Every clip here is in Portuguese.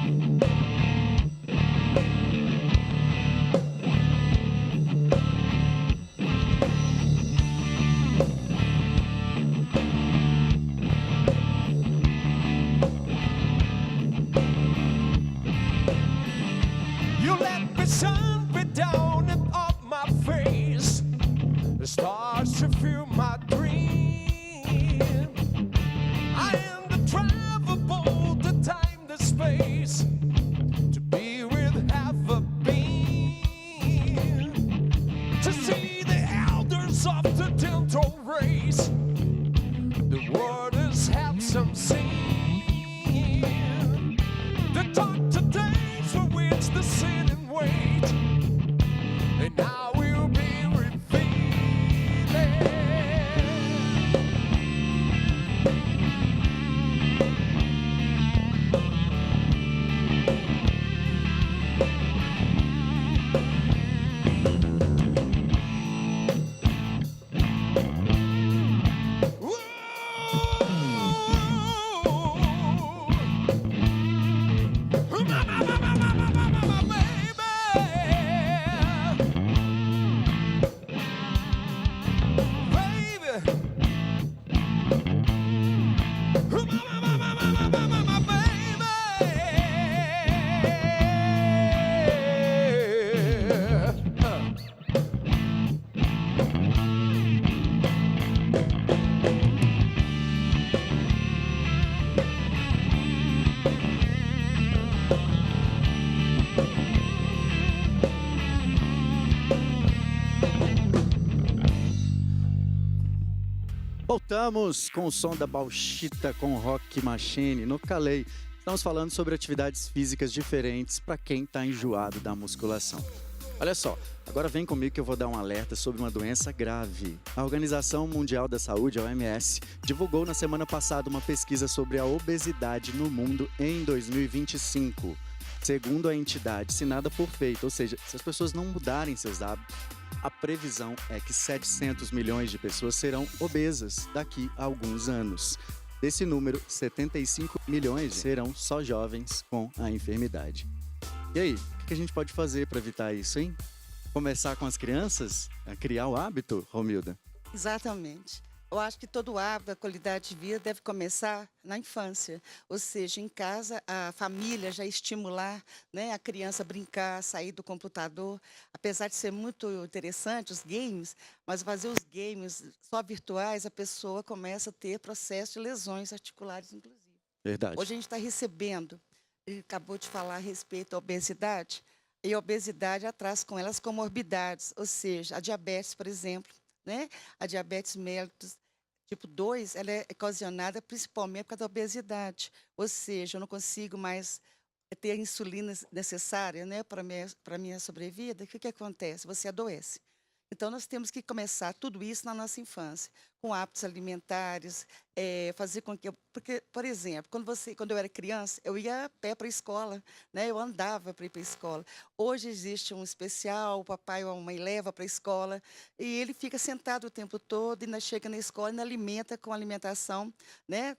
You let the sun beat down and up my face. The stars to fill my dream. I am the travel boat, the time, the space to be with half a being. To see the elders of the dental race. The world has had some scene. The doctor days for which the sin and wait, and now we'll be revealing. Voltamos com o som da Bauxita com Rock Machine no Calei. Estamos falando sobre atividades físicas diferentes para quem está enjoado da musculação. Olha só, agora vem comigo que eu vou dar um alerta sobre uma doença grave. A Organização Mundial da Saúde, a OMS, divulgou na semana passada uma pesquisa sobre a obesidade no mundo em 2025. Segundo a entidade, se nada for feito, ou seja, se as pessoas não mudarem seus hábitos, a previsão é que 700 milhões de pessoas serão obesas daqui a alguns anos. Desse número, 75 milhões serão só jovens com a enfermidade. E aí, o que a gente pode fazer para evitar isso, hein? Começar com as crianças a criar o hábito, Romilda? Exatamente. Eu acho que todo hábito, a qualidade de vida deve começar na infância. Ou seja, em casa, a família já estimular, né, a criança a brincar, sair do computador. Apesar de ser muito interessante os games, mas fazer os games só virtuais, a pessoa começa a ter processo de lesões articulares, inclusive. Verdade. Hoje a gente está recebendo, ele acabou de falar a respeito da obesidade, e a obesidade traz com elas comorbidades, ou seja, a diabetes, por exemplo, né? A diabetes mellitus tipo 2, ela é ocasionada principalmente por causa da obesidade. Ou seja, eu não consigo mais ter a insulina necessária, né, para a minha sobrevida. O que acontece? Você adoece. Então, nós temos que começar tudo isso na nossa infância, com hábitos alimentares, fazer com que... Porque, por exemplo, quando eu era criança, eu ia a pé para a escola, né? Eu andava para ir para a escola. Hoje existe um especial, o papai ou a mãe leva para a escola, e ele fica sentado o tempo todo, e ainda chega na escola e ainda alimenta com alimentação, né?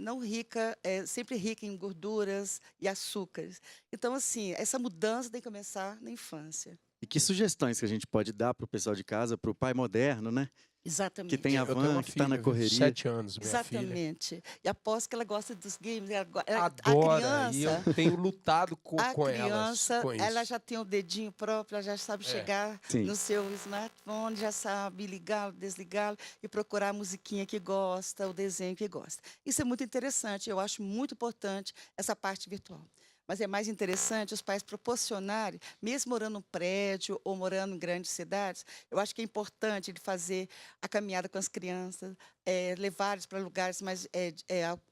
Não rica, sempre rica em gorduras e açúcares. Então, assim, essa mudança tem que começar na infância. E que sugestões que a gente pode dar para o pessoal de casa, para o pai moderno, né? Exatamente. Que tem a Eu tenho van, uma que está na filha, correria. 7 anos, minha filha. Exatamente. E aposto que ela gosta dos games. Adora, a e criança, eu tenho lutado com a elas criança, com isso. ela já tem o dedinho próprio, ela já sabe chegar Sim. no seu smartphone, já sabe ligá-lo, desligá-lo e procurar a musiquinha que gosta, o desenho que gosta. Isso é muito interessante, eu acho muito importante essa parte virtual. Mas é mais interessante os pais proporcionarem, mesmo morando num prédio ou morando em grandes cidades, eu acho que é importante ele fazer a caminhada com as crianças, levar-eles para lugares mais...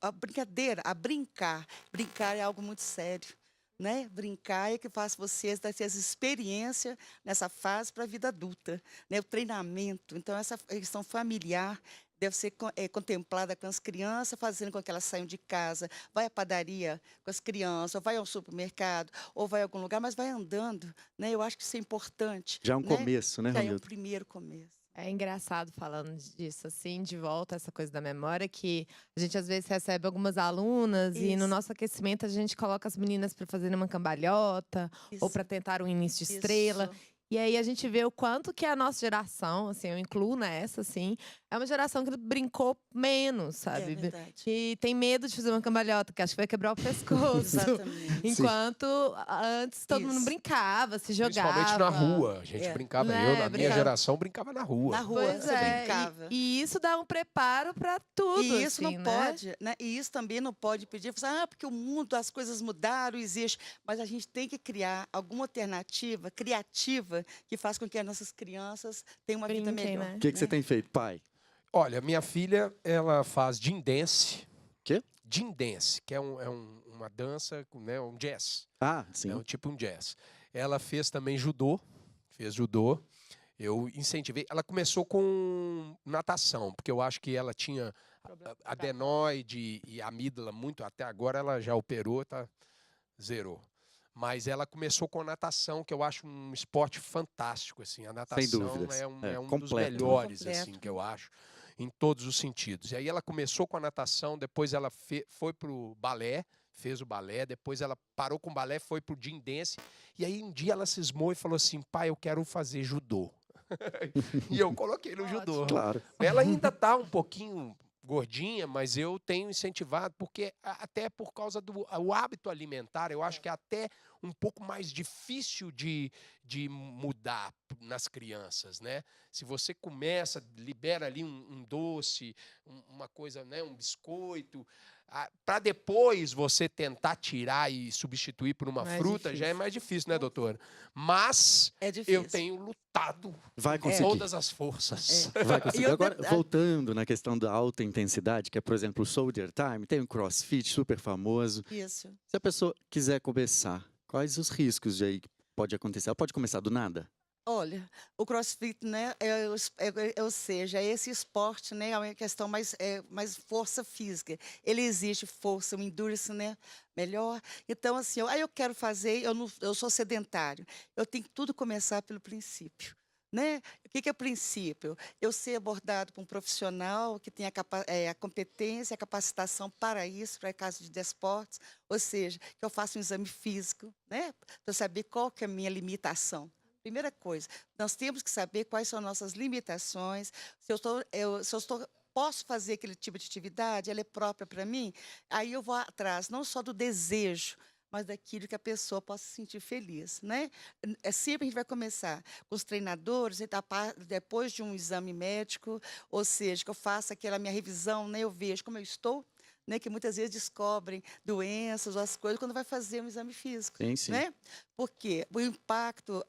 a brincadeira, a brincar. Brincar é algo muito sério, né? Brincar é que faz vocês ter essa experiência nessa fase para a vida adulta, né? O treinamento. Então, essa questão familiar deve ser contemplada com as crianças, fazendo com que elas saiam de casa, vai à padaria com as crianças, ou vai ao supermercado, ou vai a algum lugar, mas vai andando, né? Eu acho que isso é importante. Já é um né? começo, né, Já é um Romildo? primeiro começo. É engraçado falando disso, assim, de volta, essa coisa da memória, que a gente às vezes recebe algumas alunas e no Isso. nosso aquecimento a gente coloca as meninas para fazerem uma cambalhota ou Isso. para tentar um início de estrela. Isso. E aí a gente vê o quanto que a nossa geração, assim, eu incluo nessa, assim, é uma geração que brincou menos, sabe? É verdade. Que tem medo de fazer uma cambalhota, que acha que vai quebrar o pescoço. Exatamente. Enquanto antes todo mundo Isso. brincava, se jogava. Principalmente na rua. A gente É. brincava. Né, Eu, na minha brincava. geração, brincava na rua. Na rua, Pois você é, brincava. e isso dá um preparo para tudo, E isso assim, não né? pode, né? E isso também não pode pedir, porque o mundo, as coisas mudaram, existe. Mas a gente tem que criar alguma alternativa criativa que faça com que as nossas crianças tenham uma vida Brinquem, melhor. né? O que você tem feito, pai? Olha, minha filha, ela faz gym dance. Quê? Gym dance, que é uma dança, né, um jazz. Ah, sim. É tipo um jazz. Ela fez também judô. Fez judô. Eu incentivei. Ela começou com natação, porque eu acho que ela tinha adenoide e amígdala muito. Até agora ela já operou, zerou. Mas ela começou com natação, que eu acho um esporte fantástico, assim. A natação dúvidas. é um É, dos completo. melhores, Completo. assim, que eu acho, em todos os sentidos. E aí ela começou com a natação, depois ela foi pro balé, fez o balé, depois ela parou com o balé, foi pro gym dance. E aí um dia ela cismou e falou assim: pai, eu quero fazer judô. E eu coloquei no judô. Claro. Ela ainda tá um pouquinho gordinha, mas eu tenho incentivado, porque até por causa do hábito alimentar, eu acho que é até um pouco mais difícil de mudar nas crianças, né? Se você começa, libera ali um doce, uma coisa, né, um biscoito, para depois você tentar tirar e substituir por uma Mais fruta, difícil. já é mais difícil, né, doutora? Mas É difícil. eu tenho lutado Vai com conseguir. todas as forças. Vai conseguir. E Agora, outra- voltando na questão da alta intensidade, que é, por exemplo, o Soldier Time, tem um CrossFit super famoso. Isso. Se a pessoa quiser começar, quais os riscos de aí que pode acontecer? Ela pode começar do nada? Olha, o CrossFit, né, ou seja, esse esporte, né, é uma questão mais força física. Ele exige força, um endurance, né, melhor. Então, assim, aí eu quero fazer, eu sou sedentário. Eu tenho que tudo começar pelo princípio. Né? O que é o princípio? Eu ser abordado por um profissional que tem a competência, a capacitação para isso, para caso de desportos, ou seja, que eu faça um exame físico, né? Para saber qual que é a minha limitação. Primeira coisa, nós temos que saber quais são nossas limitações, se eu posso fazer aquele tipo de atividade, ela é própria para mim, aí eu vou atrás não só do desejo, mas daquilo que a pessoa possa se sentir feliz, né? Sempre a gente vai começar com os treinadores, depois de um exame médico, ou seja, que eu faça aquela minha revisão, né? Eu vejo como eu estou, né? Que muitas vezes descobrem doenças ou as coisas quando vai fazer um exame físico, Tem sim. né? Porque o impacto,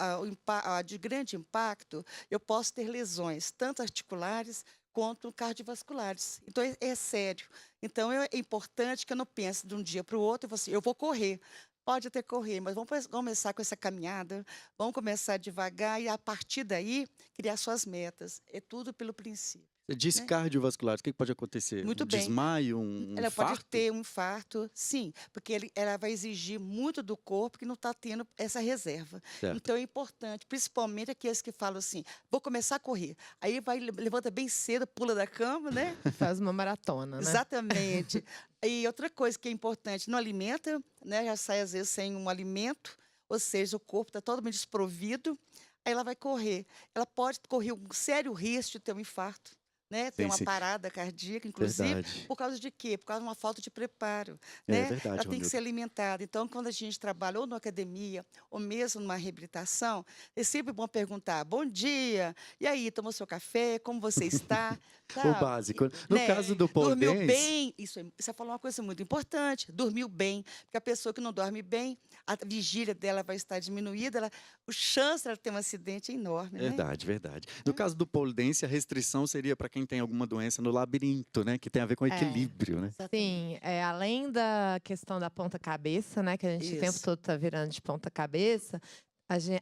de grande impacto, eu posso ter lesões, tanto articulares quanto cardiovasculares. Então, é sério. Então, é importante que eu não pense de um dia para o outro, eu vou correr. Pode até correr, mas vamos começar com essa caminhada, vamos começar devagar e, a partir daí, criar suas metas. É tudo pelo princípio. Você disse Né? cardiovasculares, o que pode acontecer? Muito um bem. desmaio, um Ela infarto? pode ter um infarto, sim, porque ela vai exigir muito do corpo que não está tendo essa reserva. Certo. Então é importante, principalmente aqueles que falam assim, vou começar a correr. Aí levanta bem cedo, pula da cama, né? Faz uma maratona, né? Exatamente. E outra coisa que é importante, não alimenta, né? Já sai às vezes sem um alimento, ou seja, o corpo está totalmente desprovido, aí ela vai correr. Ela pode correr um sério risco de ter um infarto. Né? Tem Sim, uma sim. parada cardíaca, inclusive, Verdade. por causa de quê? Por causa de uma falta de preparo. É Né? verdade, Ela tem que Romilda. ser alimentada. Então, quando a gente trabalha ou na academia, ou mesmo numa reabilitação, é sempre bom perguntar, bom dia, e aí, tomou seu café, como você está? O básico. No Né? caso do pole Dormiu dance, bem, você falou uma coisa muito importante, dormiu bem, porque a pessoa que não dorme bem, a vigília dela vai estar diminuída, o chance de ela ter um acidente é enorme. Né? verdade, verdade. No caso do pole dance, a restrição seria para quem tem alguma doença no labirinto, né? Que tem a ver com equilíbrio, né? Sim, além da questão da ponta-cabeça, né? Que a gente o tempo Isso. todo tá virando de ponta-cabeça.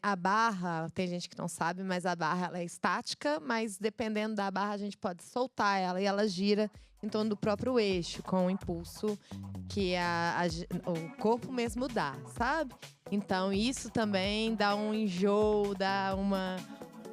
A barra, tem gente que não sabe, mas a barra ela é estática, mas dependendo da barra a gente pode soltar ela e ela gira em torno do próprio eixo, com o impulso que o corpo mesmo dá, sabe? Então isso também dá um enjoo, dá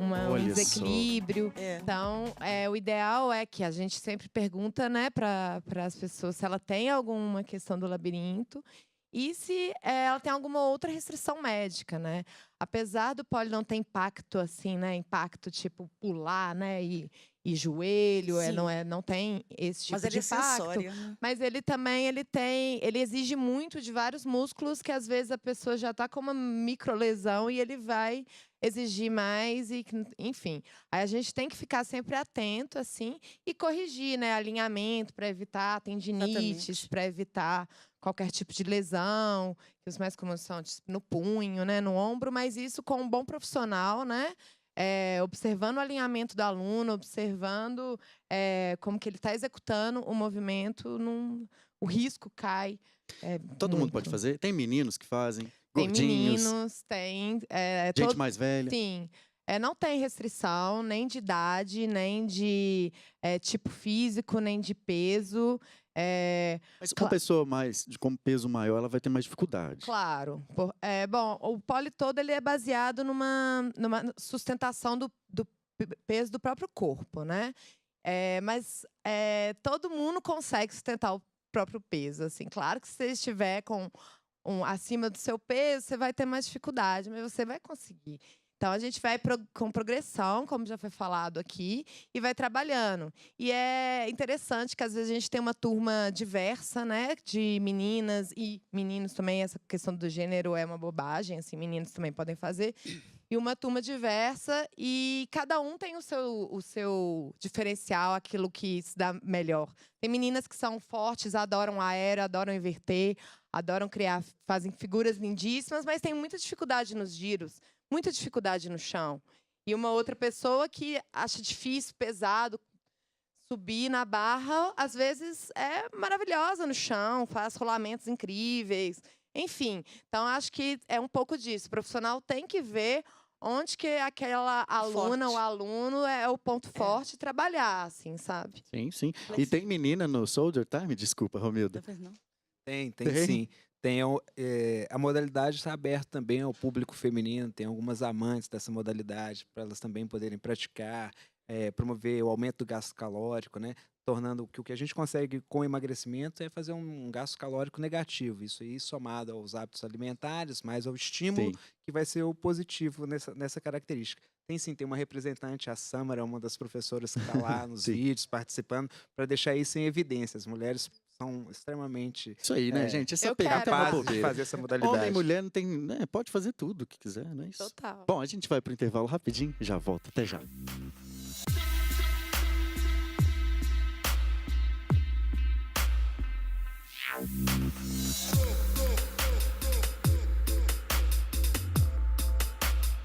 um Olha só. desequilíbrio. É. Então, o ideal é que a gente sempre pergunta, né, para as pessoas se ela tem alguma questão do labirinto e se ela tem alguma outra restrição médica, né? Apesar do poli não ter impacto assim, né, impacto tipo pular, né, e joelho, Sim. não tem esse tipo Mas ele de é impacto. sensório, né? Mas ele também ele exige muito de vários músculos que às vezes a pessoa já está com uma microlesão e ele vai exigir mais e enfim. Aí a gente tem que ficar sempre atento assim e corrigir, né, alinhamento para evitar tendinites, Exatamente. para evitar qualquer tipo de lesão, que os mais comuns são tipo, no punho, né, no ombro, mas isso com um bom profissional, né? Observando o alinhamento do aluno, observando como que ele está executando o movimento, o risco cai. Todo mundo muito. pode fazer? Tem meninos que fazem? Tem Gordinhos? meninos, tem. Gente mais velha? Sim. Não tem restrição, nem de idade, nem de tipo físico, nem de peso. Mas uma pessoa com peso maior, ela vai ter mais dificuldade. Claro. Bom, o poli todo ele é baseado numa sustentação do peso do próprio corpo, né? Mas todo mundo consegue sustentar o próprio peso. Assim. Claro que se você estiver acima do seu peso, você vai ter mais dificuldade, mas você vai conseguir. Então, a gente vai com progressão, como já foi falado aqui, e vai trabalhando. E é interessante que, às vezes, a gente tem uma turma diversa, né? De meninas e meninos também. Essa questão do gênero é uma bobagem, assim, meninos também podem fazer. E uma turma diversa, e cada um tem o seu diferencial, aquilo que se dá melhor. Tem meninas que são fortes, adoram aéreo, adoram inverter, adoram criar, fazem figuras lindíssimas, mas tem muita dificuldade nos giros. Muita dificuldade no chão. E uma outra pessoa que acha difícil, pesado, subir na barra, às vezes é maravilhosa no chão, faz rolamentos incríveis. Enfim, então acho que é um pouco disso. O profissional tem que ver onde que aquela aluna ou aluno é o ponto forte e trabalhar, assim, sabe? Sim, sim. E tem menina no Soldier Time? Desculpa, Romilda. Talvez não. Tem Tem? sim. A modalidade está aberta também ao público feminino, tem algumas amantes dessa modalidade, para elas também poderem praticar, promover o aumento do gasto calórico, né? Tornando que o que a gente consegue com o emagrecimento é fazer um gasto calórico negativo. Isso aí somado aos hábitos alimentares, mais ao estímulo, Sim. que vai ser o positivo nessa característica. Tem uma representante, a Samara, uma das professoras que está lá nos Sim. vídeos, participando, para deixar isso em evidência. As mulheres são extremamente Isso aí, né, gente? Essa Eu pegada é uma capazes de bobeira. fazer essa modalidade. Homem e mulher não tem, né, pode fazer tudo o que quiser, não é isso? Total. Bom, a gente vai pro intervalo rapidinho, já volta, até já.